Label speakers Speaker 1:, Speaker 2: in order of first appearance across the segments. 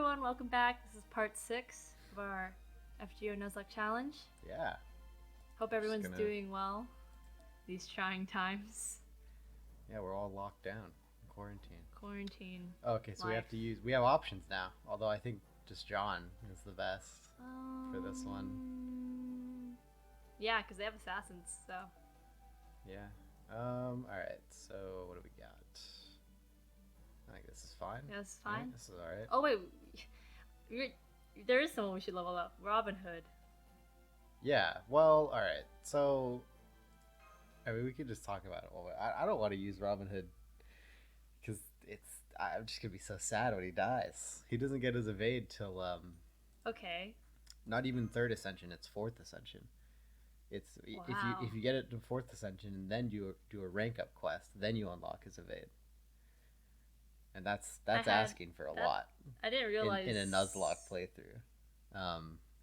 Speaker 1: everyone, welcome back. This is part 6 of our FGO Nuzlocke challenge.
Speaker 2: Yeah.
Speaker 1: Hope everyone's doing well these trying times.
Speaker 2: Yeah, we're all locked down. Quarantine. Oh, okay, so
Speaker 1: life.
Speaker 2: we have options now. Although I think just Jeanne is the best for this one.
Speaker 1: Yeah, because they have assassins, so.
Speaker 2: Yeah. Alright, so what do we got? I think this is fine.
Speaker 1: Yeah, this is fine.
Speaker 2: Right, this is alright.
Speaker 1: Oh, wait. There is someone we should level up. Robin Hood.
Speaker 2: Yeah, well, alright. So, I mean, we could just talk about it. Well, I don't want to use Robin Hood because I'm just going to be so sad when he dies. He doesn't get his evade till,
Speaker 1: Okay.
Speaker 2: not even 3rd Ascension, it's 4th Ascension. It's
Speaker 1: Wow.
Speaker 2: if you get it to 4th Ascension and then do a rank up quest, then you unlock his evade. And that's asking for a lot.
Speaker 1: I didn't realize
Speaker 2: in a Nuzlocke playthrough.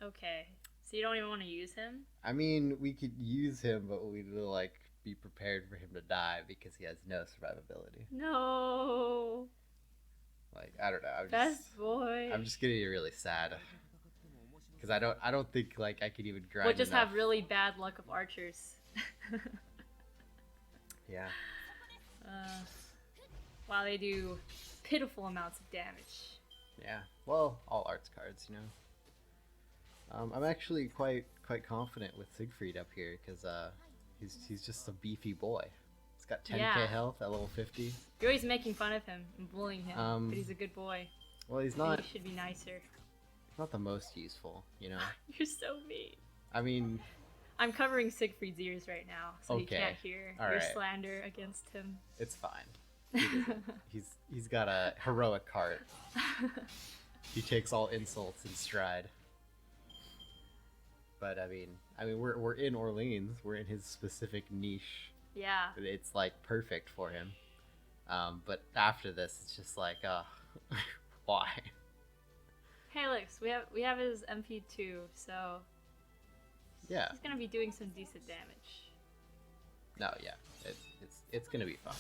Speaker 1: Okay, so you don't even want to use him?
Speaker 2: I mean, we could use him, but we need to like be prepared for him to die because he has no survivability.
Speaker 1: No.
Speaker 2: Like I don't know.
Speaker 1: Best boy.
Speaker 2: I'm just getting really sad because I don't think like I could even grind.
Speaker 1: We'll just
Speaker 2: enough.
Speaker 1: have really bad luck of archers.
Speaker 2: Yeah.
Speaker 1: While they do pitiful amounts of damage.
Speaker 2: Yeah. Well, all arts cards, you know. I'm actually quite confident with Siegfried up here because he's just a beefy boy. He's got 10k health at level 50.
Speaker 1: You're always making fun of him and bullying him, but he's a good boy.
Speaker 2: Well, he's not.
Speaker 1: He should be nicer.
Speaker 2: He's not the most useful, you know.
Speaker 1: You're so mean.
Speaker 2: I mean,
Speaker 1: I'm covering Siegfried's ears right now, so he can't hear your slander against him.
Speaker 2: It's fine. He's got a heroic heart. He takes all insults in stride. But I mean we're in Orleans. We're in his specific niche.
Speaker 1: Yeah.
Speaker 2: It's like perfect for him. But after this, it's just like, why?
Speaker 1: Hey, look, we have his MP2, so
Speaker 2: yeah,
Speaker 1: he's gonna be doing some decent damage.
Speaker 2: No, yeah, it's gonna be fun.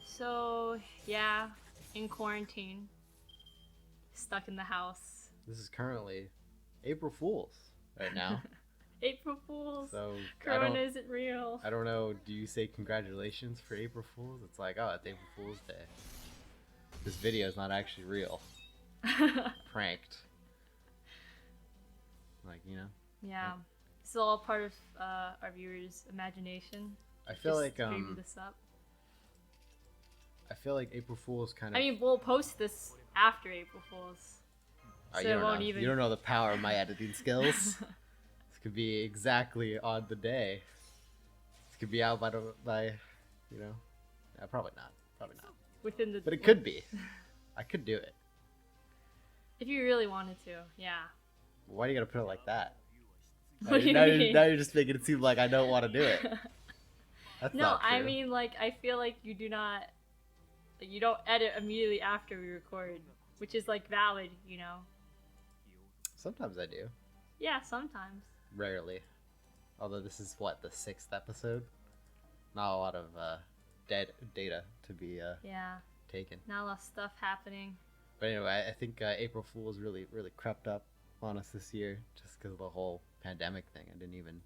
Speaker 1: So yeah, in quarantine, stuck in the house.
Speaker 2: This is currently April Fool's right now.
Speaker 1: April Fool's.
Speaker 2: So
Speaker 1: Corona isn't real.
Speaker 2: I don't know. Do you say congratulations for April Fool's? It's like, oh, it's April Fool's Day. This video is not actually real. Pranked. Like, you know.
Speaker 1: Yeah, this is all part of our viewers' imagination.
Speaker 2: I feel like
Speaker 1: this up.
Speaker 2: I feel like April Fool's kind of.
Speaker 1: I mean, we'll post this after April Fool's.
Speaker 2: So you don't know the power of my editing skills. This could be exactly on the day. This could be out by you know. Yeah, probably not.
Speaker 1: Within the.
Speaker 2: But it could be. I could do it.
Speaker 1: If you really wanted to, yeah.
Speaker 2: Why do you gotta put it like that?
Speaker 1: What do you mean?
Speaker 2: Now you're just making it seem like I don't want to do it. That's
Speaker 1: no,
Speaker 2: not true.
Speaker 1: I mean, like, I feel like you do not. Like, you don't edit immediately after we record, which is like valid, you know.
Speaker 2: Sometimes I do.
Speaker 1: Yeah, sometimes.
Speaker 2: Rarely. Although this is what, the 6th episode? Not a lot of dead data to be taken.
Speaker 1: Not a lot of stuff happening.
Speaker 2: But anyway, I think April Fool's really crept up on us this year just because of the whole pandemic thing. I didn't even.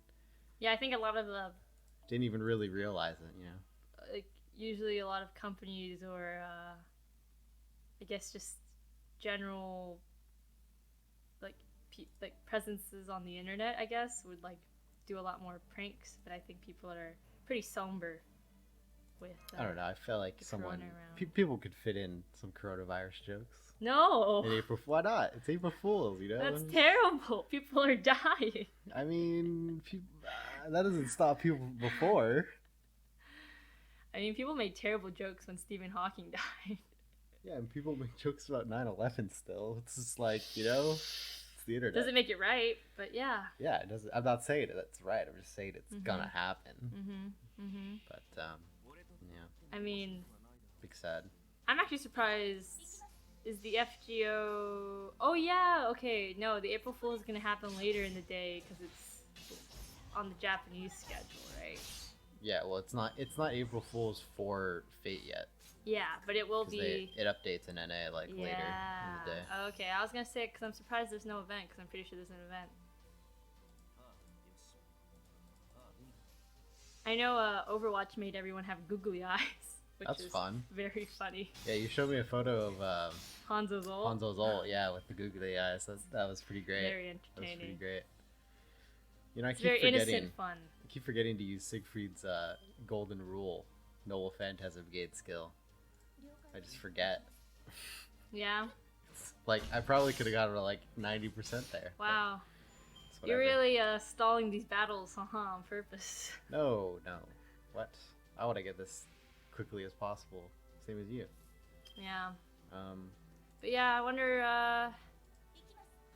Speaker 1: Yeah, I think a lot of the.
Speaker 2: Didn't even really realize it, you know.
Speaker 1: Like usually, a lot of companies or I guess just general like presences on the internet, I guess, would like do a lot more pranks. But I think people are pretty somber with.
Speaker 2: I don't know. I feel like people could fit in some coronavirus jokes.
Speaker 1: No.
Speaker 2: In April, why not? It's April Fool's, you know.
Speaker 1: That's terrible. People are dying.
Speaker 2: I mean, that doesn't stop people before.
Speaker 1: I mean, people made terrible jokes when Stephen Hawking died.
Speaker 2: Yeah, and people make jokes about 9/11 still. It's just like, you know, it's the internet.
Speaker 1: Doesn't make it right, but yeah.
Speaker 2: Yeah, it doesn't. I'm not saying that's right. I'm just saying it's gonna happen. But yeah.
Speaker 1: I mean,
Speaker 2: big sad.
Speaker 1: I'm actually surprised. Is the FGO? Oh yeah, okay. No, the April Fool is gonna happen later in the day because it's on the Japanese schedule, right?
Speaker 2: Yeah, well, it's not April Fool's for Fate yet.
Speaker 1: Yeah, but it will
Speaker 2: 'Cause
Speaker 1: be.
Speaker 2: it updates in NA like later in the day.
Speaker 1: Okay, I was gonna say because I'm surprised there's no event because I'm pretty sure there's an event. I know Overwatch made everyone have googly eyes, which
Speaker 2: That's
Speaker 1: is
Speaker 2: fun.
Speaker 1: very funny.
Speaker 2: Yeah, you showed me a photo of
Speaker 1: Hanzo's ult.
Speaker 2: Hanzo's ult, yeah, with the googly eyes. That was pretty great.
Speaker 1: Very
Speaker 2: That was
Speaker 1: entertaining.
Speaker 2: pretty great. You know,
Speaker 1: It's very innocent fun.
Speaker 2: I keep forgetting to use Siegfried's golden rule, Noble Phantasm Gate skill. I just forget.
Speaker 1: Yeah.
Speaker 2: Like, I probably could have gotten to like 90% there.
Speaker 1: Wow.
Speaker 2: But
Speaker 1: You're really stalling these battles, on purpose.
Speaker 2: No. What? I want to get this quickly as possible. Same as you.
Speaker 1: Yeah. But yeah, I wonder,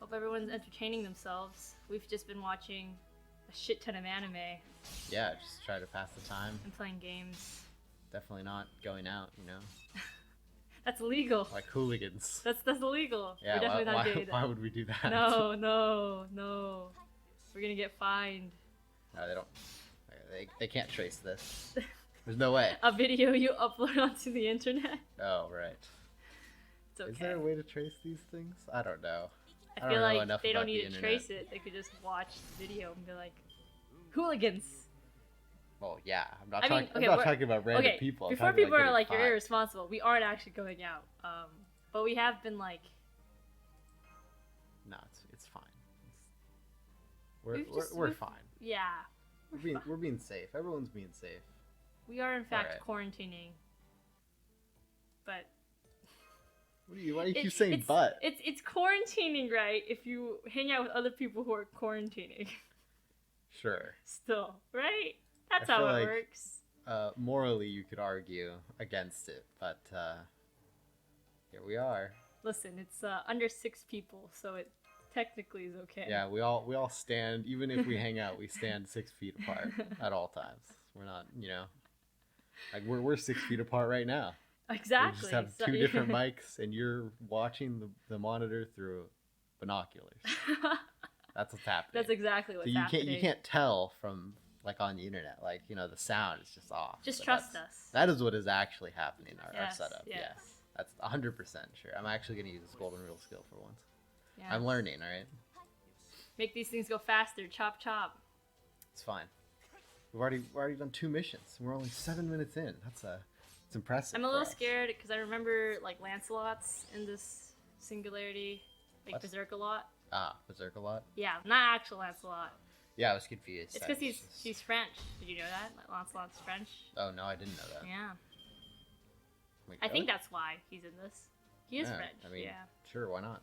Speaker 1: hope everyone's entertaining themselves. We've just been watching a shit ton of anime.
Speaker 2: Yeah, just try to pass the time.
Speaker 1: And playing games.
Speaker 2: Definitely not going out, you know?
Speaker 1: That's illegal.
Speaker 2: Like hooligans.
Speaker 1: That's illegal.
Speaker 2: Yeah,
Speaker 1: We're definitely not doing that.
Speaker 2: Why would we do that?
Speaker 1: No. We're gonna get fined.
Speaker 2: No, they don't. They can't trace this. There's no way.
Speaker 1: A video you upload onto the internet?
Speaker 2: Oh, right.
Speaker 1: It's okay.
Speaker 2: Is there a way to trace these things? I don't know.
Speaker 1: I feel like they don't need to trace it. They could just watch the video and be like, hooligans.
Speaker 2: Well, yeah. I'm not
Speaker 1: talking
Speaker 2: about random people.
Speaker 1: Before people are like, you're irresponsible, we aren't actually going out. But we have been like...
Speaker 2: No, it's fine. We're fine.
Speaker 1: Yeah.
Speaker 2: We're being safe. Everyone's being safe.
Speaker 1: We are in fact quarantining. But...
Speaker 2: Why do you keep saying but?
Speaker 1: It's quarantining, right? If you hang out with other people who are quarantining.
Speaker 2: Sure.
Speaker 1: Still, right? That's how it works.
Speaker 2: Morally, you could argue against it, but here we are.
Speaker 1: Listen, it's under 6 people, so it technically is okay.
Speaker 2: Yeah, we all stand. Even if we hang out, we stand 6 feet apart at all times. We're not, like we're 6 feet apart right now.
Speaker 1: Exactly.
Speaker 2: We just have 2 different mics, and you're watching the monitor through binoculars. That's what's happening.
Speaker 1: That's exactly what's happening.
Speaker 2: You can't tell from like on the internet, like the sound is just off.
Speaker 1: Just trust us.
Speaker 2: That is what is actually happening. Our setup.
Speaker 1: Yes.
Speaker 2: Yeah, that's 100% sure. I'm actually gonna use this golden rule skill for once.
Speaker 1: Yeah.
Speaker 2: I'm learning. All right.
Speaker 1: Make these things go faster. Chop chop.
Speaker 2: It's fine. We've already done 2 missions. We're only 7 minutes in. It's impressive.
Speaker 1: I'm a little scared because I remember like Lancelot's in this singularity, like Berserk-a-lot.
Speaker 2: Ah, Berserk-a-lot?
Speaker 1: Yeah, not actual Lancelot.
Speaker 2: Yeah, I was confused.
Speaker 1: It's because he's French. Did you know that? Like, Lancelot's French.
Speaker 2: Oh no, I didn't know that.
Speaker 1: Yeah.
Speaker 2: Wait,
Speaker 1: I think that's why he's in this. He is French.
Speaker 2: I mean,
Speaker 1: yeah.
Speaker 2: Sure, why not?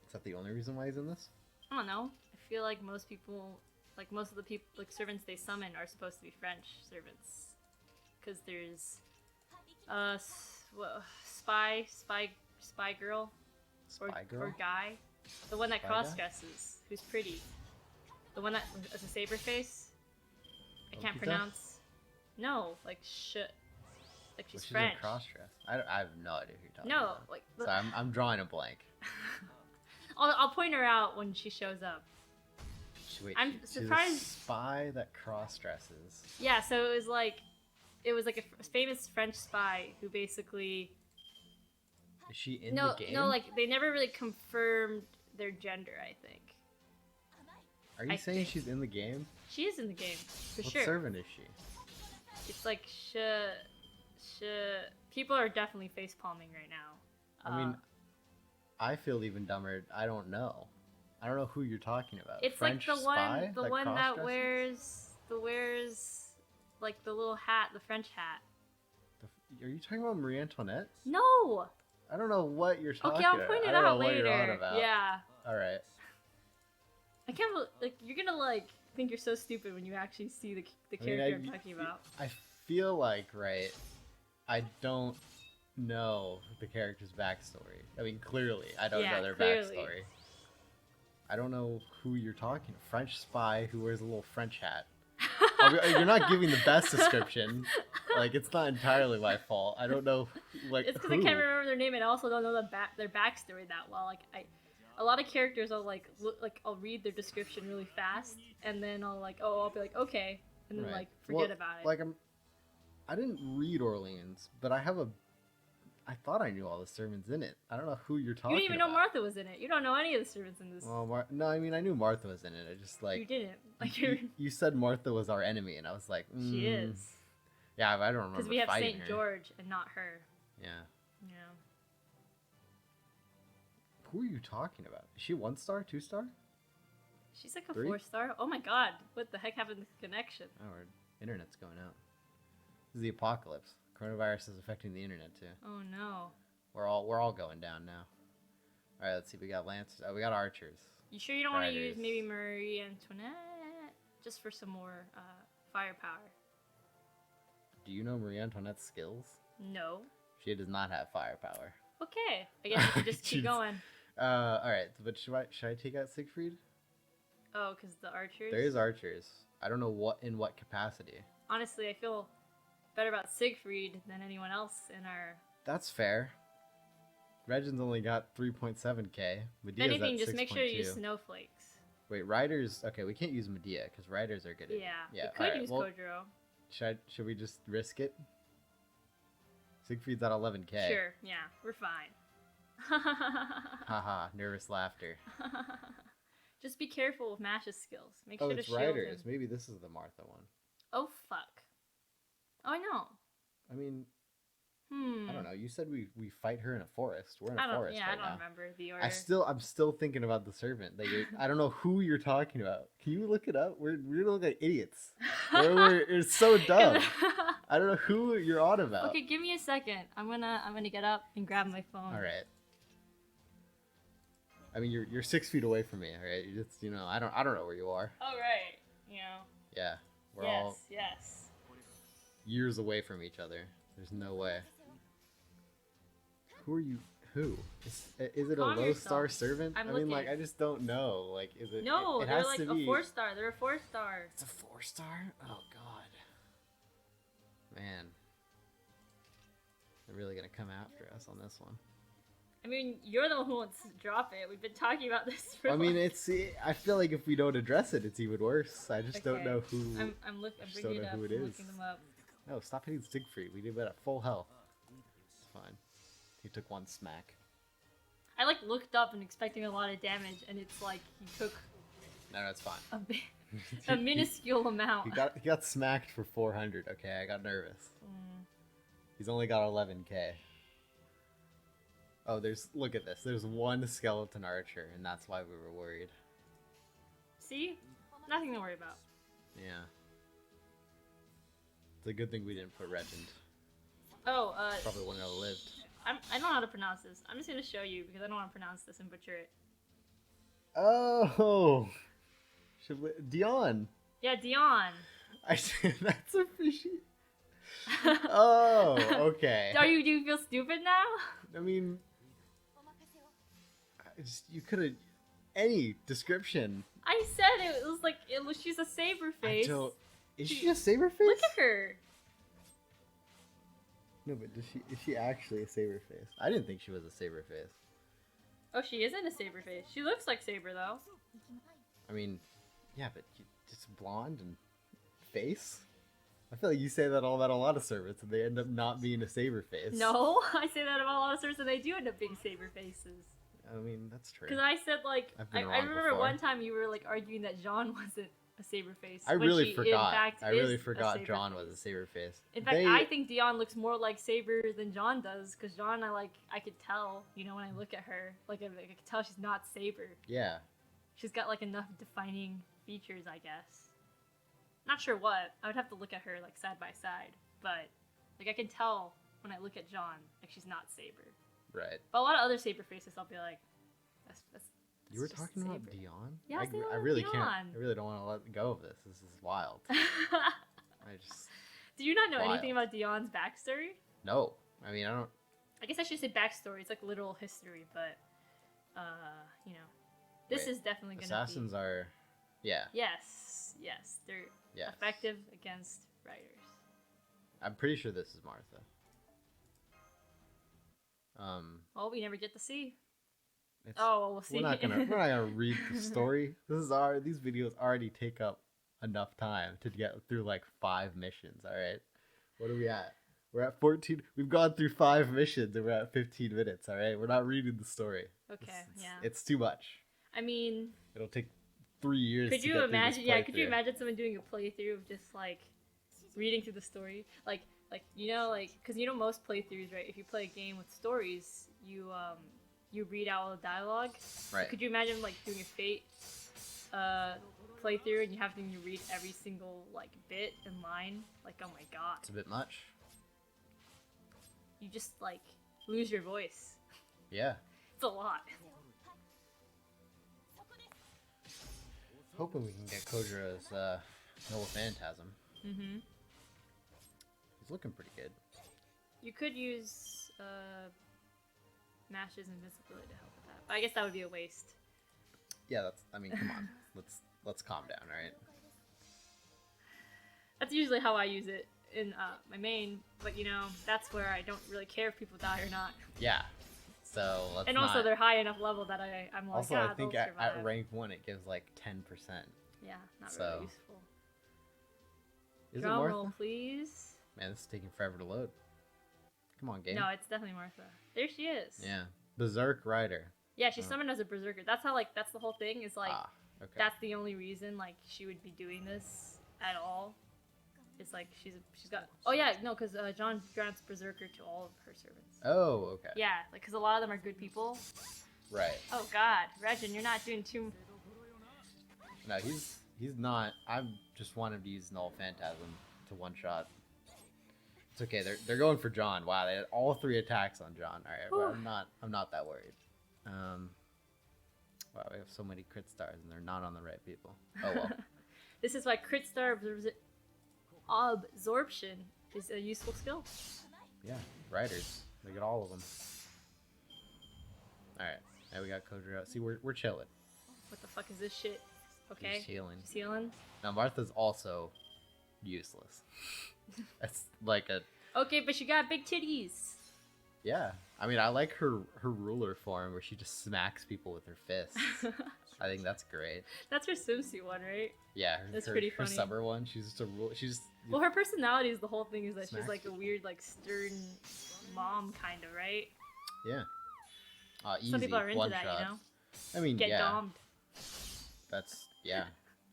Speaker 2: Is that the only reason why he's in this?
Speaker 1: I don't know. I feel like most people, like most of the people, like servants they summon are supposed to be French servants. Because there's spy girl or guy, the one that cross dresses, who's pretty, the one that has a saber face. I can't pronounce. No, like she's French.
Speaker 2: Cross dress. I have no idea who you're talking about.
Speaker 1: Like.
Speaker 2: So I'm drawing a blank.
Speaker 1: I'll point her out when she shows up. I'm surprised.
Speaker 2: She's a spy that cross dresses.
Speaker 1: Yeah, so it was like a famous French spy who basically...
Speaker 2: Is she in the game?
Speaker 1: No, like, they never really confirmed their gender, I think.
Speaker 2: Are you saying she's in the game?
Speaker 1: She is in the game, for sure.
Speaker 2: What servant is she?
Speaker 1: It's like, people are definitely facepalming right now.
Speaker 2: I mean, I feel even dumber. I don't know. I don't know who you're talking about.
Speaker 1: It's
Speaker 2: French
Speaker 1: like the one that wears like the little hat, the French hat.
Speaker 2: Are you talking about Marie Antoinette?
Speaker 1: No.
Speaker 2: I don't know what you're talking
Speaker 1: about. Okay, I'll point it out later. Yeah.
Speaker 2: All right.
Speaker 1: I can't you're gonna think you're so stupid when you actually see the character I'm talking about.
Speaker 2: I feel like I don't know the character's backstory. I mean, clearly, I don't know their backstory. I don't know who you're talking. French spy who wears a little French hat. You're not giving the best description. Like, it's not entirely my fault. I don't know. Like,
Speaker 1: it's because I can't remember their name, and I also don't know their backstory that well. Like, a lot of characters, I'll I'll read their description really fast, and then I'll be like, okay, and then forget about it.
Speaker 2: Like I didn't read Orleans, but I thought I knew all the servants in it. I don't know who you're talking about.
Speaker 1: You didn't even know Martha was in it. You don't know any of the servants in this.
Speaker 2: Well, no, I mean I knew Martha was in it. I just like
Speaker 1: you didn't. Like
Speaker 2: you said Martha was our enemy, and I was like,
Speaker 1: she is.
Speaker 2: Yeah, I don't remember.
Speaker 1: Because we have
Speaker 2: Saint
Speaker 1: George and not her.
Speaker 2: Yeah.
Speaker 1: Yeah.
Speaker 2: Who are you talking about? Is she 1-star, 2-star?
Speaker 1: She's like a
Speaker 2: 3?
Speaker 1: 4-star. Oh my god! What the heck happened to the connection?
Speaker 2: Oh, our internet's going out. This is the apocalypse. Coronavirus is affecting the internet too.
Speaker 1: Oh no.
Speaker 2: We're all going down now. All right, let's see. We got lancers. Oh, we got archers.
Speaker 1: You sure you don't want to use maybe Marie Antoinette just for some more firepower?
Speaker 2: Do you know Marie Antoinette's skills?
Speaker 1: No.
Speaker 2: She does not have firepower.
Speaker 1: Okay, I guess we should just keep going.
Speaker 2: All right, but should I take out Siegfried?
Speaker 1: Oh, because the archers.
Speaker 2: There is archers. I don't know in what capacity.
Speaker 1: Honestly, I feel better about Siegfried than anyone else in our.
Speaker 2: That's fair. Regin's only got 3.7k.
Speaker 1: If anything, just make sure you use snowflakes.
Speaker 2: Wait, riders. Okay, we can't use Medea because riders are good.
Speaker 1: Yeah. We could use Kojiro.
Speaker 2: Should we just risk it? Siegfried's at 11k.
Speaker 1: Sure. Yeah, we're fine.
Speaker 2: Haha, nervous laughter.
Speaker 1: Just be careful with Mash's skills. Make
Speaker 2: sure
Speaker 1: to
Speaker 2: it's
Speaker 1: shield
Speaker 2: riders.
Speaker 1: him.
Speaker 2: Maybe this is the Martha one.
Speaker 1: Oh fuck. Oh, I know.
Speaker 2: I mean, I don't know. You said we fight her in a forest. We're in
Speaker 1: a
Speaker 2: forest
Speaker 1: right
Speaker 2: right
Speaker 1: now. I don't remember the order.
Speaker 2: I'm still thinking about the servant. That I don't know who you're talking about. Can you look it up? We're gonna look like idiots. It's so dumb. I don't know who you're on about.
Speaker 1: Okay, give me a second. I'm gonna get up and grab my phone.
Speaker 2: All right. I mean, you're 6 feet away from me. All right. You just I don't know where you are.
Speaker 1: All right. You know.
Speaker 2: Yeah. We're all
Speaker 1: yes.
Speaker 2: years away from each other. There's no way. Who are you? Who? Is it a low-star servant? I mean, like, I just don't know. Like, is it?
Speaker 1: No,
Speaker 2: it
Speaker 1: they're
Speaker 2: has
Speaker 1: like
Speaker 2: to
Speaker 1: a
Speaker 2: be...
Speaker 1: 4-star. They're a 4-star.
Speaker 2: It's a 4-star? Oh, God. Man. They're really going to come after us on this one.
Speaker 1: I mean, you're the one who wants to drop it. We've been talking about this for
Speaker 2: I mean, I feel like if we don't address it, it's even worse. I just don't know who...
Speaker 1: I'm bringing it up. I'm looking them up.
Speaker 2: No, stop hitting Siegfried. We did that at full health. It's fine. He took 1 smack.
Speaker 1: I like looked up and expecting a lot of damage, and it's like he took.
Speaker 2: No, it's fine.
Speaker 1: A minuscule amount.
Speaker 2: He got smacked for 400. Okay, I got nervous. He's only got 11k. Oh, look at this. There's 1 skeleton archer, and that's why we were worried.
Speaker 1: See, nothing to worry about.
Speaker 2: Yeah. It's a good thing we didn't put Regent.
Speaker 1: Oh,
Speaker 2: probably wouldn't have lived.
Speaker 1: I don't know how to pronounce this. I'm just gonna show you because I don't want to pronounce this and butcher it.
Speaker 2: Oh, Dion.
Speaker 1: Yeah, Dion.
Speaker 2: I said that's a fishy. Oh, okay.
Speaker 1: Do you feel stupid now?
Speaker 2: I mean, you could have any description.
Speaker 1: I said it was like she's a saber face.
Speaker 2: Is she a saber face?
Speaker 1: Look at her.
Speaker 2: No, but is she actually a saber face? I didn't think she was a saber face.
Speaker 1: Oh, she isn't a saber face. She looks like Saber though.
Speaker 2: I mean, yeah, but just blonde and face. I feel like you say that all about a lot of servants, and they end up not being a saber face.
Speaker 1: No, I say that about a lot of servants, and they do end up being saber faces.
Speaker 2: I mean, that's true.
Speaker 1: Because I said like I remember
Speaker 2: before.
Speaker 1: one time you were like arguing that Jeanne wasn't a saber face.
Speaker 2: I really forgot. I really forgot Jeanne was a saber face.
Speaker 1: In fact, I think Dion looks more like Saber than Jeanne does, because Jeanne, I could tell, when I look at her, like I could tell she's not Saber.
Speaker 2: Yeah.
Speaker 1: She's got like enough defining features, I guess. Not sure what. I would have to look at her like side by side, but like I can tell when I look at Jeanne, like she's not Saber.
Speaker 2: Right.
Speaker 1: But a lot of other Saber faces, I'll be like, that's
Speaker 2: you were talking about Dion?
Speaker 1: Yeah,
Speaker 2: I really can't. I really don't want to let go of this. This is wild.
Speaker 1: Do you not know anything about Dion's backstory?
Speaker 2: No. I mean, I don't.
Speaker 1: I guess I should say backstory. It's like literal history, but this is definitely gonna
Speaker 2: Assassins are, yeah.
Speaker 1: Yes, they're effective against riders.
Speaker 2: I'm pretty sure this is Martha.
Speaker 1: Well, we never get to see. We'll see.
Speaker 2: We're not gonna read the story. These videos already take up enough time to get through like 5 missions. All right, What are we at? We're at 14. We've gone through 5 missions and we're at 15 minutes, all right? We're not reading the story.
Speaker 1: Okay, yeah.
Speaker 2: It's too much.
Speaker 1: I mean...
Speaker 2: It'll take 3 years
Speaker 1: could
Speaker 2: to
Speaker 1: you
Speaker 2: get
Speaker 1: imagine?
Speaker 2: through this
Speaker 1: Yeah,
Speaker 2: playthrough.
Speaker 1: could you imagine someone doing a playthrough of just, like, reading through the story? Like, you know, like... Because, you know, most playthroughs, right? If you play a game with stories, you read out all the dialogue.
Speaker 2: Right.
Speaker 1: So could you imagine, like, doing a Fate playthrough and you have to read every single, like, bit and line? Like, oh my god.
Speaker 2: It's a bit much.
Speaker 1: You just, like, lose your voice.
Speaker 2: Yeah.
Speaker 1: It's a lot.
Speaker 2: Hoping we can get Kojiro's Noble Phantasm.
Speaker 1: Mm-hmm.
Speaker 2: He's looking pretty good.
Speaker 1: You could use Mash's invincibility to help with that. But I guess that would be a waste.
Speaker 2: Yeah, that's... I mean, come on. Let's calm down, alright?
Speaker 1: That's usually how I use it in my main, but you know, that's where I don't really care if people die or not.
Speaker 2: Yeah. So let's
Speaker 1: and also they're high enough level that I'm like,
Speaker 2: also,
Speaker 1: ah,
Speaker 2: I think at rank 1 it gives like 10%.
Speaker 1: Yeah, not
Speaker 2: so...
Speaker 1: really useful.
Speaker 2: Is
Speaker 1: Drum
Speaker 2: it Martha?
Speaker 1: roll, please.
Speaker 2: Man, this is taking forever to load. Come on, game.
Speaker 1: No, it's definitely Martha. There she is.
Speaker 2: Yeah. Berserk Rider.
Speaker 1: Yeah, she's summoned as a berserker. That's how, like, that's the whole thing, is like,
Speaker 2: okay.
Speaker 1: that's the only reason, like, she would be doing this at all. It's like, she's got, oh yeah, no, because Jeanne grants berserker to all of her servants.
Speaker 2: Oh, okay.
Speaker 1: Yeah, like, because a lot of them are good people.
Speaker 2: Right.
Speaker 1: Oh god, Regin, you're not doing too...
Speaker 2: No, he's not. I just want him to use Null Phantasm to one-shot. It's okay, they're going for Jeanne. Wow, they had all 3 attacks on Jeanne. Alright, well, I'm not that worried. Wow, we have so many crit stars and they're not on the right people. Oh well.
Speaker 1: This is why crit star absorption is a useful skill.
Speaker 2: Yeah, riders. They get all of them. Alright, now we got Kojiro. See, we're chilling.
Speaker 1: What the fuck is this shit? Okay.
Speaker 2: She's healing.
Speaker 1: She's healing.
Speaker 2: Now Martha's also useless. That's like a...
Speaker 1: Okay, but she got big titties.
Speaker 2: Yeah. I mean, I like her ruler form where she just smacks people with her fists. I think that's great.
Speaker 1: That's her swimsuit one, right?
Speaker 2: Yeah,
Speaker 1: that's pretty funny.
Speaker 2: Her summer one, she's just a rule. She's...
Speaker 1: Well, her personality is the whole thing, is that she's like a weird, like, stern mom, kind of, right?
Speaker 2: Yeah. Easy.
Speaker 1: Some people are into that,
Speaker 2: shot.
Speaker 1: you know?
Speaker 2: I mean,
Speaker 1: Get
Speaker 2: yeah.
Speaker 1: dommed.
Speaker 2: That's, yeah.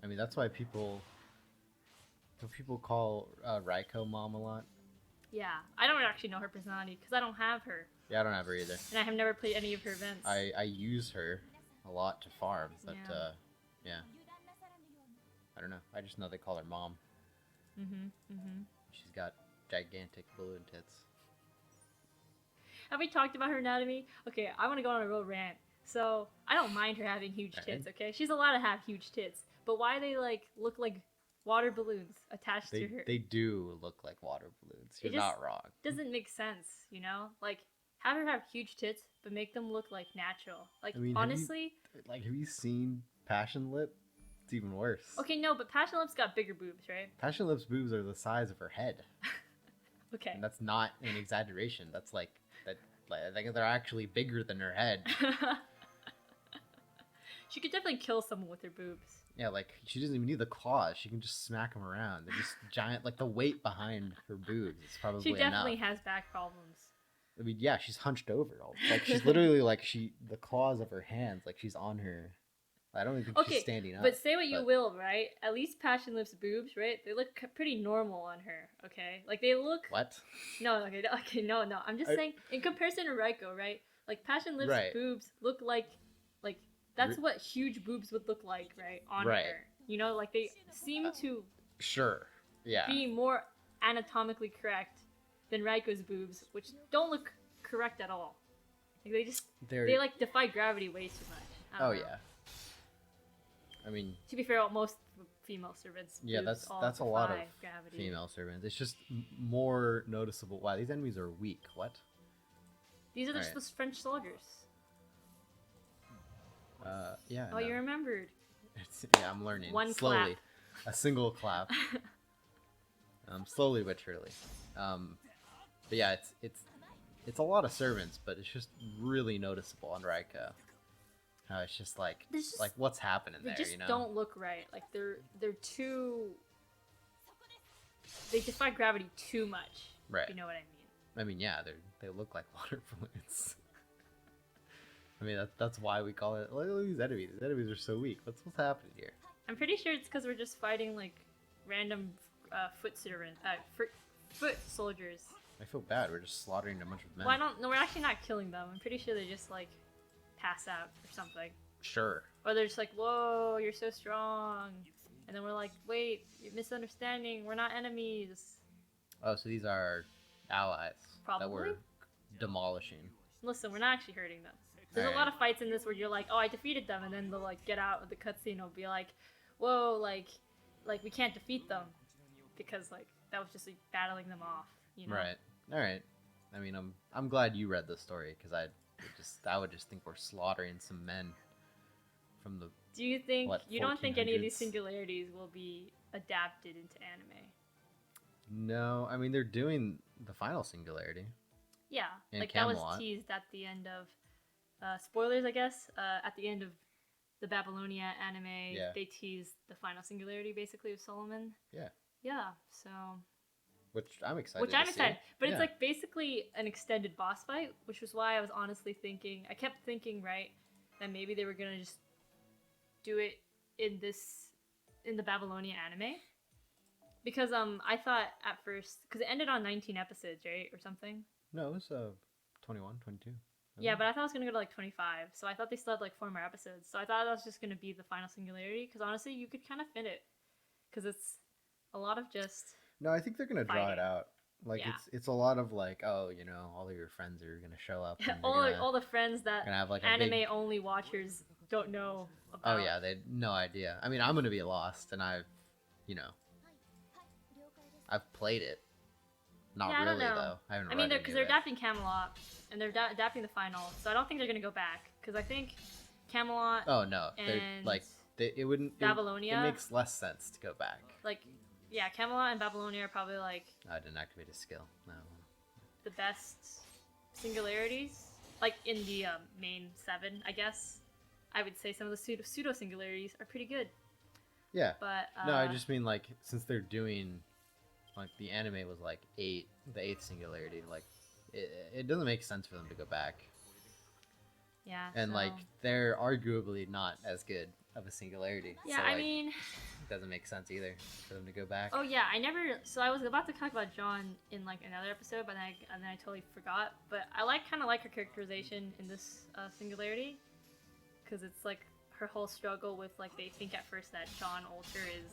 Speaker 2: I mean, that's why people call Raiko mom a lot.
Speaker 1: Yeah. I don't actually know her personality, because I don't have her.
Speaker 2: Yeah, I don't have her either.
Speaker 1: And I have never played any of her events.
Speaker 2: I use her a lot to farm, but, yeah. I don't know. I just know they call her mom. She's got gigantic balloon tits.
Speaker 1: Have we talked about her anatomy? Okay, I want to go on a real rant. So, I don't mind her having huge tits, okay? She's allowed to have huge tits. But why they, like, look like water balloons attached to her?
Speaker 2: They do look like water balloons. You're not wrong.
Speaker 1: Doesn't make sense, you know? Like, have her have huge tits, but make them look, like, natural. Like, I mean, honestly...
Speaker 2: have you seen Passion Lip? It's even worse.
Speaker 1: Okay, no, but Passion Lip's got bigger boobs, right?
Speaker 2: Passion Lip's boobs are the size of her head.
Speaker 1: Okay.
Speaker 2: And that's not an exaggeration. That's like... I think they're actually bigger than her head.
Speaker 1: She could definitely kill someone with her boobs.
Speaker 2: Yeah, like, she doesn't even need the claws. She can just smack them around. They're just giant, like, the weight behind her boobs is probably enough.
Speaker 1: She definitely has back problems.
Speaker 2: I mean, yeah, she's hunched over. Like, she's literally, like, the claws of her hands, like, she's on her... I don't even think she's standing up.
Speaker 1: But say what you will, right? At least Passion Lip's boobs, right? They look pretty normal on her, okay? Like, they look...
Speaker 2: What?
Speaker 1: No, no. I'm just saying, in comparison to Raiko, right? Like, Passion Lip's boobs look like... That's what huge boobs would look like, right? On her. You know, like, they seem to...
Speaker 2: Sure. Yeah.
Speaker 1: Be more anatomically correct than Raiko's boobs, which don't look correct at all. Like, they just... They, like, defy gravity way too much.
Speaker 2: Oh, yeah. I mean,
Speaker 1: to be fair, most female servants.
Speaker 2: Yeah, that's a lot of gravity. Female servants. It's just more noticeable. Wow, these enemies are weak. What?
Speaker 1: These are just the French soldiers.
Speaker 2: Yeah.
Speaker 1: Oh, you remembered.
Speaker 2: Yeah, I'm learning.
Speaker 1: One
Speaker 2: slowly.
Speaker 1: Clap.
Speaker 2: A single clap. Slowly but surely. But yeah, it's a lot of servants, but it's just really noticeable on Raiko. It's just like what's happening there,
Speaker 1: They just
Speaker 2: you know?
Speaker 1: don't look right. Like they're too they defy gravity too much.
Speaker 2: Right.
Speaker 1: You know what I mean?
Speaker 2: I mean, yeah, they look like water balloons. I mean, that's why we call it. Look at these enemies. These enemies are so weak. What's happening here?
Speaker 1: I'm pretty sure it's because we're just fighting like random foot soldiers.
Speaker 2: I feel bad. We're just slaughtering a bunch of men.
Speaker 1: Well, I don't. No, we're actually not killing them. I'm pretty sure they just like pass out or something.
Speaker 2: Sure.
Speaker 1: Or they're just like, "Whoa, you're so strong," and then we're like, "Wait, you're misunderstanding. We're not enemies."
Speaker 2: Oh, so these are allies
Speaker 1: Probably.
Speaker 2: that we're demolishing.
Speaker 1: Listen, we're not actually hurting them. There's a lot of fights in this where you're like, "Oh, I defeated them," and then they'll like get out of the cutscene. It'll be like, "Whoa, like we can't defeat them," because like that was just like battling them off. You know?
Speaker 2: Right. All right. I mean, I'm glad you read the story because I would just think we're slaughtering some men from the.
Speaker 1: Do you think you don't think any of these
Speaker 2: 1400s?
Speaker 1: singularities will be adapted into anime?
Speaker 2: No, I mean they're doing the final singularity.
Speaker 1: Yeah,
Speaker 2: And
Speaker 1: like that
Speaker 2: Camelot.
Speaker 1: was teased at the end of spoilers, I guess. At the end of the Babylonia anime,
Speaker 2: Yeah.
Speaker 1: they teased the final singularity basically of Solomon.
Speaker 2: Yeah.
Speaker 1: Yeah, so
Speaker 2: Which I'm excited.
Speaker 1: which I'm
Speaker 2: to
Speaker 1: excited,
Speaker 2: see.
Speaker 1: but
Speaker 2: Yeah.
Speaker 1: it's like basically an extended boss fight, which was why I was honestly thinking. I kept thinking, right, that maybe they were gonna just do it in the Babylonia anime, because I thought at first because it ended on 19 episodes, right, or something.
Speaker 2: No, it was 21, 22.
Speaker 1: Yeah, but I thought it was gonna go to like 25, so I thought they still had like 4 more episodes. So I thought that was just gonna be the final singularity, because honestly, you could kind of fit it, because it's a lot of just.
Speaker 2: No, I think they're gonna draw it
Speaker 1: Fighting.
Speaker 2: out. Like
Speaker 1: Yeah.
Speaker 2: it's a lot of like, oh, you know, all of your friends are gonna show up. And
Speaker 1: all the friends that
Speaker 2: gonna have like a
Speaker 1: anime
Speaker 2: big...
Speaker 1: only watchers don't know about.
Speaker 2: Oh yeah, they had no idea. I mean, I'm gonna be lost, and I've played it. Not
Speaker 1: Yeah, I don't
Speaker 2: really
Speaker 1: know.
Speaker 2: though. I haven't.
Speaker 1: I mean,
Speaker 2: read
Speaker 1: because
Speaker 2: any
Speaker 1: they're
Speaker 2: of it.
Speaker 1: adapting Camelot, and they're adapting the final, so I don't think they're gonna go back, because I think Camelot,
Speaker 2: Oh no, they're
Speaker 1: and
Speaker 2: like it wouldn't.
Speaker 1: Babylonia.
Speaker 2: It makes less sense to go back.
Speaker 1: like, yeah, Camelot and Babylonia are probably like
Speaker 2: I didn't activate a skill. No.
Speaker 1: the best singularities, like in the main 7, I guess. I would say some of the pseudo singularities are pretty good,
Speaker 2: Yeah.
Speaker 1: but
Speaker 2: No, I just mean like since they're doing, like the anime was like 8, the 8th singularity. Like it doesn't make sense for them to go back.
Speaker 1: yeah,
Speaker 2: And
Speaker 1: so.
Speaker 2: like they're arguably not as good of a singularity.
Speaker 1: Yeah,
Speaker 2: so,
Speaker 1: I
Speaker 2: like,
Speaker 1: mean,
Speaker 2: it doesn't make sense either for them to go back.
Speaker 1: oh yeah, so I was about to talk about Jeanne in like another episode, but then I totally forgot. But I kind of like her characterization in this singularity, because it's like her whole struggle with like they think at first that Jeanne Alter is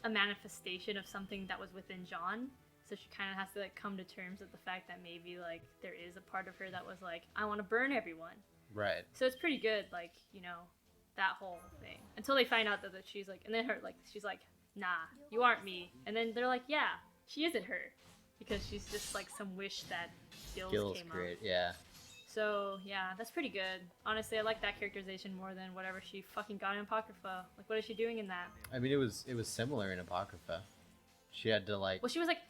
Speaker 1: a manifestation of something that was within Jeanne, so she kind of has to like come to terms with the fact that maybe like there is a part of her that was like, I want to burn everyone.
Speaker 2: Right.
Speaker 1: So it's pretty good, like, that whole thing. Until they find out that she's like, and then she's like, nah, you aren't me. And then they're like, yeah, she isn't her. Because she's just like some wish that Gills came
Speaker 2: create.
Speaker 1: up.
Speaker 2: Yeah.
Speaker 1: So, yeah, that's pretty good. Honestly, I like that characterization more than whatever she fucking got in Apocrypha. Like, what is she doing in that?
Speaker 2: I mean, it was similar in Apocrypha. She had to like.
Speaker 1: Well, she was like,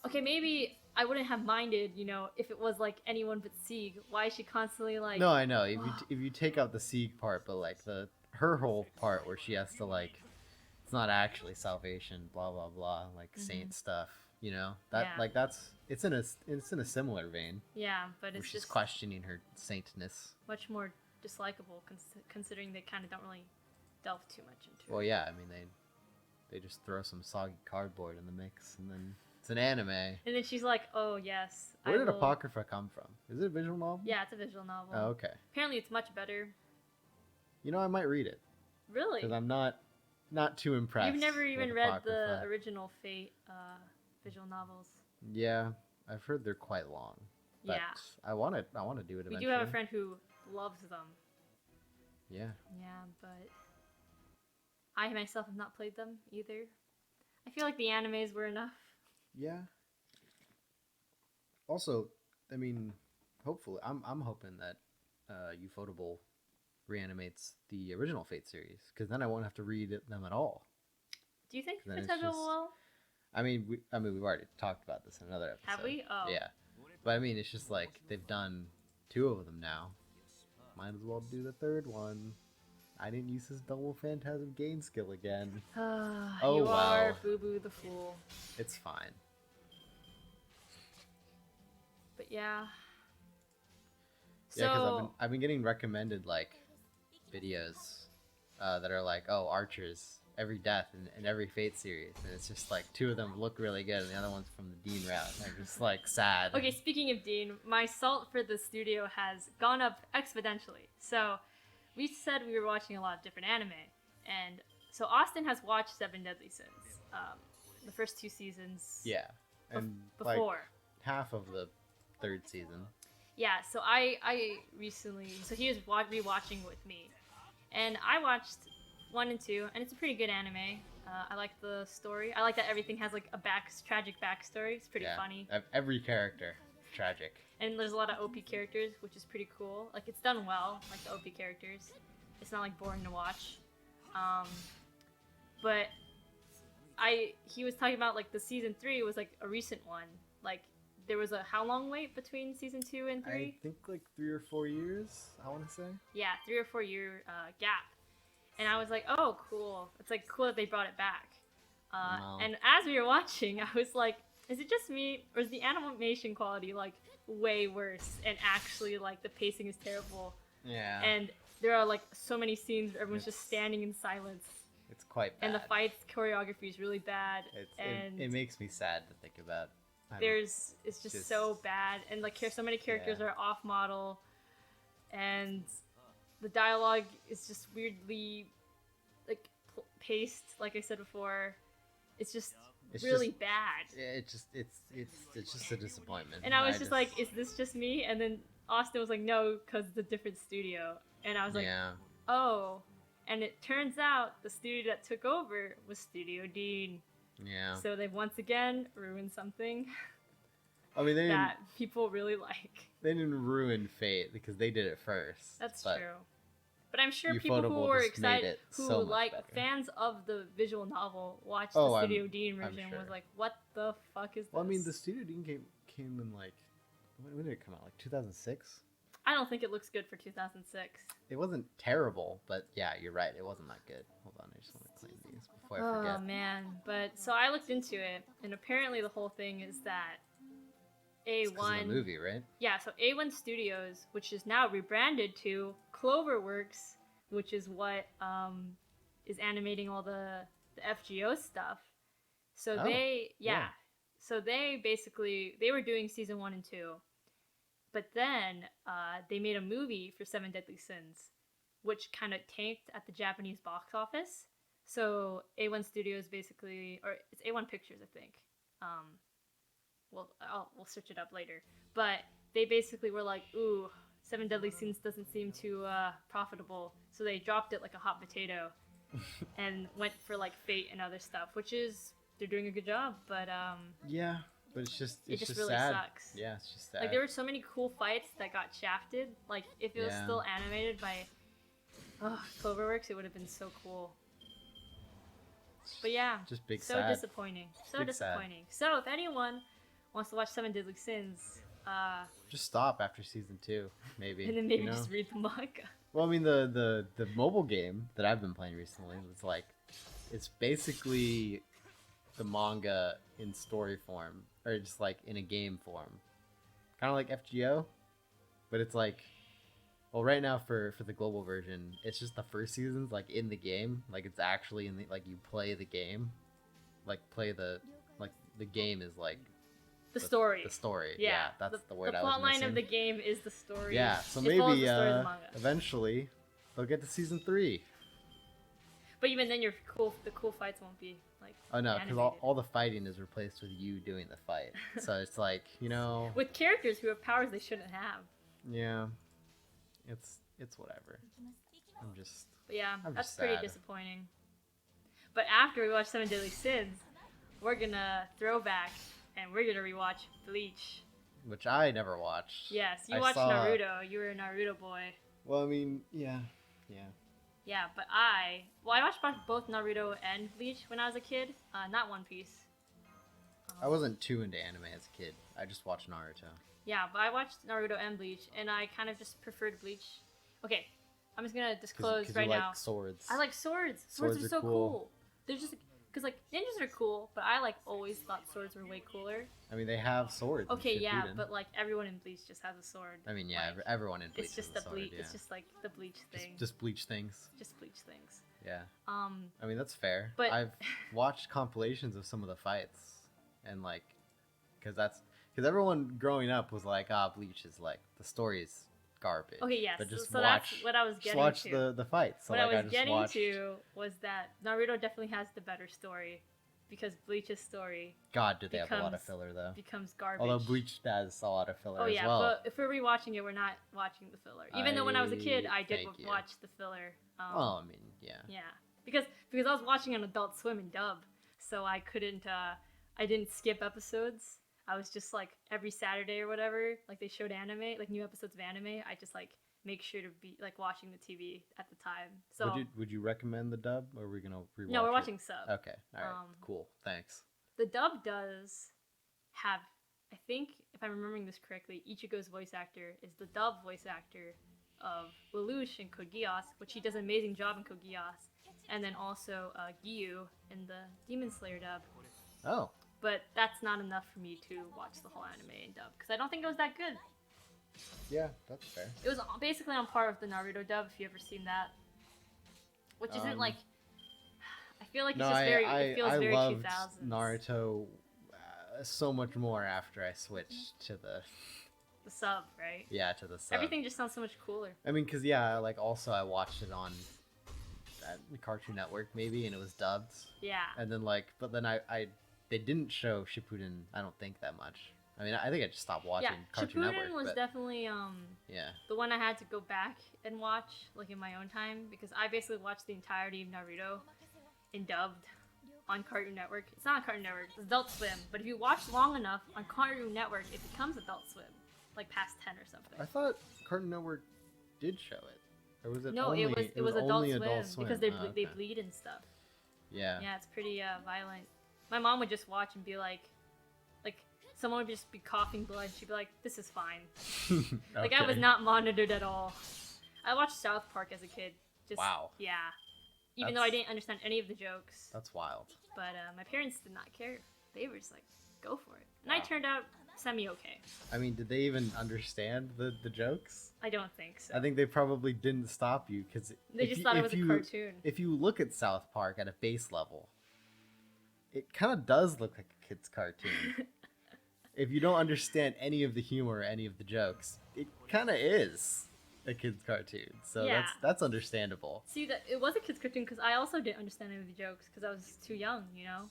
Speaker 1: okay, maybe I wouldn't have minded, if it was like anyone but Sieg. Why is she constantly like?
Speaker 2: No, I know. If you take out the Sieg part, but like her whole part where she has to like, it's not actually salvation, blah blah blah, like saint stuff. It's in a similar vein.
Speaker 1: Yeah, but
Speaker 2: Where
Speaker 1: it's
Speaker 2: she's
Speaker 1: just
Speaker 2: questioning her saintness.
Speaker 1: much more dislikable, considering they kind of don't really delve too much into it.
Speaker 2: Well, yeah. I mean, they just throw some soggy cardboard in the mix, and then it's an anime.
Speaker 1: And then she's like, "Oh yes."
Speaker 2: Where did Apocrypha come from? Is it a visual novel?
Speaker 1: Yeah, it's a visual novel.
Speaker 2: Oh, okay.
Speaker 1: Apparently, it's much better.
Speaker 2: I might read it
Speaker 1: Really?
Speaker 2: because I'm not too impressed.
Speaker 1: You've never even
Speaker 2: with
Speaker 1: read
Speaker 2: Apocrypha.
Speaker 1: the original Fate visual novels.
Speaker 2: Yeah, I've heard they're quite long. But
Speaker 1: Yeah.
Speaker 2: I want to do it eventually.
Speaker 1: We do have a friend who loves them.
Speaker 2: Yeah.
Speaker 1: Yeah, but I myself have not played them either. I feel like the animes were enough.
Speaker 2: Yeah. Also, I mean, hopefully, I'm hoping that Ufotable reanimates the original Fate series, because then I won't have to read them at all.
Speaker 1: Do you think
Speaker 2: Then
Speaker 1: it's
Speaker 2: it's
Speaker 1: will?
Speaker 2: just- I mean, we've already talked about this in another episode.
Speaker 1: Have we? Oh.
Speaker 2: Yeah. But I mean, it's just like they've done 2 of them now. Might as well do the 3rd one. I didn't use his double phantasm gain skill again.
Speaker 1: Oh, you are Boo Boo the Fool.
Speaker 2: It's fine.
Speaker 1: But yeah.
Speaker 2: Yeah, because I've been getting recommended like videos that are like, oh, archers, every death in every Fate series, and it's just like 2 of them look really good, and the other one's from the Dean route. And I'm just like sad.
Speaker 1: Okay, speaking of Dean, my salt for the studio has gone up exponentially. So we said we were watching a lot of different anime, and so Austin has watched Seven Deadly Sins, the first 2 seasons.
Speaker 2: Yeah, and
Speaker 1: before
Speaker 2: like half of the 3rd season.
Speaker 1: Yeah, so I recently, so he was rewatching with me, and I watched 1 and 2, and it's a pretty good anime. I like the story. I like that everything has like a tragic backstory. It's pretty funny.
Speaker 2: Every character tragic.
Speaker 1: And there's a lot of OP characters, which is pretty cool. Like it's done well, like the OP characters. It's not like boring to watch. But he was talking about like the season 3 was like a recent one. Like there was a how long wait between season 2 and 3?
Speaker 2: I think like 3 or 4 years, I want to say.
Speaker 1: Yeah, 3 or 4 year gap. And I was like, oh, cool. It's like cool that they brought it back.
Speaker 2: Wow.
Speaker 1: And as we were watching, I was like, is it just me? Or is the animation quality like way worse? And actually like the pacing is terrible.
Speaker 2: Yeah.
Speaker 1: And there are like so many scenes where everyone's just standing in silence.
Speaker 2: It's quite bad.
Speaker 1: And the fight choreography is really bad.
Speaker 2: It makes me sad to think about.
Speaker 1: It's just so bad. And like so many characters are off model. And the dialogue is just weirdly like paced, like I said before. It's really bad.
Speaker 2: It's just a disappointment.
Speaker 1: And I was just like, is this just me? And then Austin was like, no, because it's a different studio. And I was like, oh. And it turns out the studio that took over was Studio Dean.
Speaker 2: Yeah.
Speaker 1: So they've once again ruined something.
Speaker 2: I mean,
Speaker 1: that people really like.
Speaker 2: They didn't ruin Fate because they did it first.
Speaker 1: That's true. But I'm sure people who were excited, who like fans of the visual novel, watched the Studio Dean version and was like, what the fuck is this?
Speaker 2: Well, I mean, the Studio Dean came in like, when did it come out? Like 2006?
Speaker 1: I don't think it looks good for 2006.
Speaker 2: It wasn't terrible, but yeah, you're right. It wasn't that good. Hold on, I just want to clean these before I forget.
Speaker 1: Oh, man. But, so I looked into it, and apparently the whole thing is that A1...
Speaker 2: It's 'cause of the movie, right?
Speaker 1: Yeah, so A1 Studios, which is now rebranded to Cloverworks, which is what is animating all the FGO stuff. So so they basically, they were doing season 1 and 2. But then they made a movie for Seven Deadly Sins, which kind of tanked at the Japanese box office. So A1 Studios basically, or it's A1 Pictures, I think. We'll search it up later. But they basically were like, ooh, Seven Deadly Sins doesn't seem too profitable. So they dropped it like a hot potato and went for like Fate and other stuff, which is, they're doing a good job. But
Speaker 2: yeah. But it's just
Speaker 1: really
Speaker 2: sad.
Speaker 1: Sucks.
Speaker 2: Yeah, it's just sad.
Speaker 1: Like there were so many cool fights that got shafted. Like if it was still animated by Cloverworks, it would have been so cool. But yeah,
Speaker 2: just big
Speaker 1: so
Speaker 2: sad.
Speaker 1: Disappointing. So big disappointing. Sad. So if anyone wants to watch Seven Deadly Sins,
Speaker 2: just stop after season 2, maybe.
Speaker 1: And then maybe just read the manga.
Speaker 2: Well, I mean the mobile game that I've been playing recently was like, it's basically the manga in story form, or just like in a game form, kind of like FGO, but it's like, well, right now for the global version, it's just the first season's like in the game, like it's actually in the, like you play the game, like the game is like
Speaker 1: the story.
Speaker 2: The story, yeah, that's the word.
Speaker 1: The
Speaker 2: I was
Speaker 1: plot line
Speaker 2: missing.
Speaker 1: Of the game is the story.
Speaker 2: Yeah, so maybe eventually they'll get to season 3.
Speaker 1: But even then, the cool fights won't be like.
Speaker 2: Oh no, because all the fighting is replaced with you doing the fight. So it's like,
Speaker 1: with characters who have powers they shouldn't have.
Speaker 2: Yeah, it's whatever.
Speaker 1: That's pretty disappointing. But after we watch Seven Deadly Sins, we're gonna throw back and we're gonna rewatch Bleach.
Speaker 2: Which I never watched.
Speaker 1: Yes, you watched Naruto. You were a Naruto boy.
Speaker 2: Well, I mean, yeah.
Speaker 1: Yeah, but I watched both Naruto and Bleach when I was a kid, not One Piece.
Speaker 2: I wasn't too into anime as a kid. I just watched Naruto.
Speaker 1: Yeah, but I watched Naruto and Bleach, and I kind of just preferred Bleach. Okay, I'm just gonna disclose
Speaker 2: 'Cause
Speaker 1: right
Speaker 2: you like
Speaker 1: now.
Speaker 2: swords.
Speaker 1: I like swords. Swords are so cool. They're just because like ninjas are cool, but I like always thought swords were way cooler.
Speaker 2: I mean, they have swords.
Speaker 1: Okay, yeah,
Speaker 2: Shippuden.
Speaker 1: but like everyone in Bleach just has a sword.
Speaker 2: I mean, yeah,
Speaker 1: like,
Speaker 2: everyone in Bleach
Speaker 1: it's just
Speaker 2: has a
Speaker 1: the
Speaker 2: sword,
Speaker 1: bleach.
Speaker 2: yeah.
Speaker 1: It's just like the Bleach thing.
Speaker 2: Just Bleach things.
Speaker 1: Just Bleach things.
Speaker 2: Yeah. I mean, that's fair.
Speaker 1: But
Speaker 2: I've watched compilations of some of the fights, and like, because everyone growing up was like, Bleach is like the story's garbage.
Speaker 1: Okay, yes.
Speaker 2: But just
Speaker 1: so
Speaker 2: watch,
Speaker 1: that's what I was getting
Speaker 2: just watch
Speaker 1: to.
Speaker 2: the fights. So
Speaker 1: what
Speaker 2: like,
Speaker 1: I was getting
Speaker 2: watched...
Speaker 1: to was that Naruto definitely has the better story, because Bleach's story.
Speaker 2: God, did they have a lot of filler though?
Speaker 1: Becomes garbage.
Speaker 2: Although Bleach has a lot of filler
Speaker 1: as
Speaker 2: well.
Speaker 1: But if we're rewatching it, we're not watching the filler. Even though when I was a kid, I did watch the filler.
Speaker 2: Well, I mean, yeah.
Speaker 1: Yeah, because I was watching on Adult Swim in dub, so I couldn't. I didn't skip episodes. I was just like every Saturday or whatever, like they showed anime, like new episodes of anime. I just like make sure to be like watching the TV at the time. So
Speaker 2: would you recommend the dub, or are we gonna rewatch?
Speaker 1: No, we're watching sub.
Speaker 2: Okay, all right, cool, thanks.
Speaker 1: The dub does have, I think, if I'm remembering this correctly, Ichigo's voice actor is the dub voice actor of Lelouch in Code Geass, which he does an amazing job in Code Geass, and then also Giyu in the Demon Slayer dub.
Speaker 2: Oh.
Speaker 1: But that's not enough for me to watch the whole anime in dub, because I don't think it was that good.
Speaker 2: Yeah, that's fair.
Speaker 1: It was basically on par with the Naruto dub, if you ever seen that. Which isn't like... I feel like it's just very... It feels very 2000s.
Speaker 2: I loved Naruto so much more after I switched to the
Speaker 1: sub, right?
Speaker 2: Yeah, to the sub.
Speaker 1: Everything just sounds so much cooler.
Speaker 2: I mean, because, yeah, like, also I watched it on Cartoon Network, maybe, and it was dubbed.
Speaker 1: Yeah.
Speaker 2: And then, like, but then they didn't show Shippuden, I don't think, that much. I mean, I think I just stopped watching Cartoon Network.
Speaker 1: Shippuden was definitely, the one I had to go back and watch, like, in my own time, because I basically watched the entirety of Naruto in dubbed on Cartoon Network. It's not on Cartoon Network, it's Adult Swim, but if you watch long enough on Cartoon Network, it becomes Adult Swim, like past 10 or something.
Speaker 2: I thought Cartoon Network did show it. Or was it
Speaker 1: no,
Speaker 2: only,
Speaker 1: it was Adult Swim, because they bleed and stuff.
Speaker 2: Yeah.
Speaker 1: Yeah, it's pretty violent. My mom would just watch and be like, someone would just be coughing blood. She'd be like, "This is fine." Like, I was not monitored at all. I watched South Park as a kid.
Speaker 2: Wow.
Speaker 1: Yeah. Even though I didn't understand any of the jokes.
Speaker 2: That's wild.
Speaker 1: But my parents did not care. They were just like, "Go for it." And I turned out semi-okay.
Speaker 2: I mean, did they even understand the jokes?
Speaker 1: I don't think so.
Speaker 2: I think they probably didn't stop you, because
Speaker 1: they just thought it was a cartoon.
Speaker 2: If you look at South Park at a base level, it kind of does look like a kid's cartoon. If you don't understand any of the humor or any of the jokes, it kind of is a kid's cartoon. So that's understandable.
Speaker 1: See, that it was a kid's cartoon because I also didn't understand any of the jokes because I was too young, you know?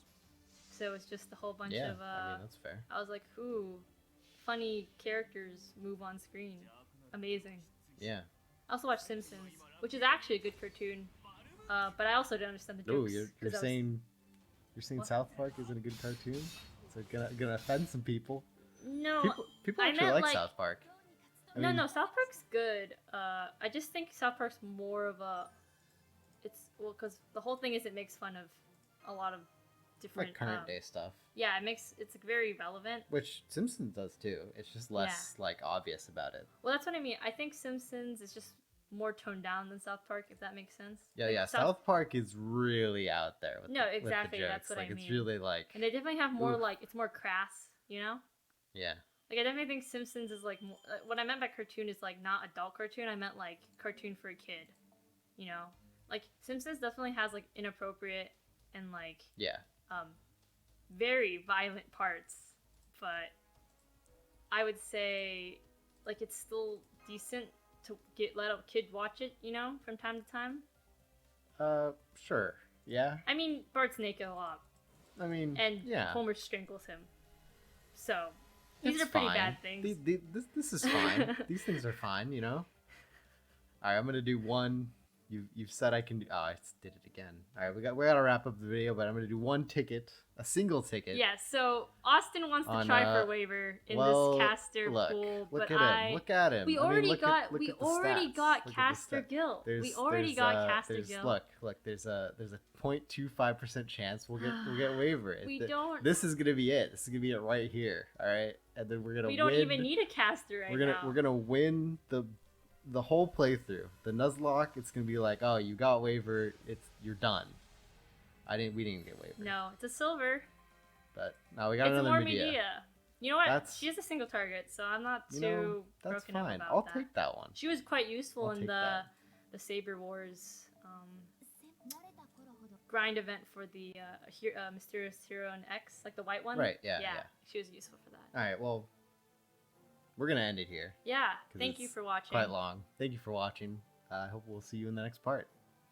Speaker 1: So it's just a whole bunch of...
Speaker 2: I mean, that's fair.
Speaker 1: I was like, ooh, funny characters move on screen. Amazing.
Speaker 2: Yeah.
Speaker 1: I also watched Simpsons, which is actually a good cartoon, but I also didn't understand the jokes.
Speaker 2: Oh, you're saying South Park isn't a good cartoon? So gonna offend some people.
Speaker 1: No,
Speaker 2: people actually like South Park.
Speaker 1: No, South Park's good. I just think South Park's more of a. Because the whole thing is it makes fun of a lot of different
Speaker 2: like current day stuff.
Speaker 1: Yeah, it's very relevant.
Speaker 2: Which Simpsons does too. It's just less like obvious about it.
Speaker 1: Well, that's what I mean. I think Simpsons is just more toned down than South Park, if that makes sense.
Speaker 2: Yeah, like, South Park is really out there with
Speaker 1: exactly.
Speaker 2: With the jokes.
Speaker 1: That's what I mean.
Speaker 2: It's really like,
Speaker 1: and they definitely have more like it's more crass, you know?
Speaker 2: Yeah.
Speaker 1: Like, I definitely think Simpsons is like more, what I meant by cartoon is like not adult cartoon. I meant like cartoon for a kid, you know? Like Simpsons definitely has like inappropriate and like very violent parts, but I would say like it's still decent to let a kid watch it, you know, from time to time.
Speaker 2: Sure. Yeah.
Speaker 1: I mean, Bart's naked a lot.
Speaker 2: I mean,
Speaker 1: and Homer strangles him. So these are pretty bad things.
Speaker 2: This is fine. These things are fine, you know. All right, I'm gonna do one. You've said I can do. Oh, I did it again. All right, we gotta wrap up the video, but I'm gonna do one ticket, a single ticket.
Speaker 1: Yeah. So Austin wants to try for a waiver in this caster pool,
Speaker 2: look at him.
Speaker 1: We already got caster guilt. We already got caster guilt.
Speaker 2: Look. There's a 0.25% chance we'll get waiver.
Speaker 1: Don't.
Speaker 2: This is gonna be it. This is gonna be it right here. All right, and then we're gonna.
Speaker 1: We don't even need a caster right now.
Speaker 2: We're gonna win the the whole playthrough, the Nuzlocke, it's gonna be like, oh, you got waiver, you're done. We didn't get waiver.
Speaker 1: No, it's a silver.
Speaker 2: But now we got
Speaker 1: it's
Speaker 2: another
Speaker 1: more
Speaker 2: Medea.
Speaker 1: You know what? She has a single target, so I'm not too
Speaker 2: that's
Speaker 1: broken
Speaker 2: fine.
Speaker 1: up about
Speaker 2: I'll
Speaker 1: that.
Speaker 2: take that one.
Speaker 1: She was quite useful in the
Speaker 2: that.
Speaker 1: Saber Wars grind event for the mysterious hero in X, like the white one.
Speaker 2: Right. Yeah.
Speaker 1: She was useful for that.
Speaker 2: All right. Well, we're gonna end it here.
Speaker 1: Yeah. Thank you for watching.
Speaker 2: Quite long. Thank you for watching. I hope we'll see you in the next part.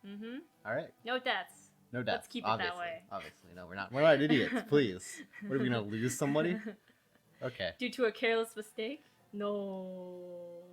Speaker 1: Mm-hmm.
Speaker 2: All right.
Speaker 1: No deaths.
Speaker 2: No deaths.
Speaker 1: Let's keep it that way.
Speaker 2: Obviously, no, we're not. We're not idiots. Please. What are we gonna lose somebody? Okay.
Speaker 1: Due to a careless mistake? No.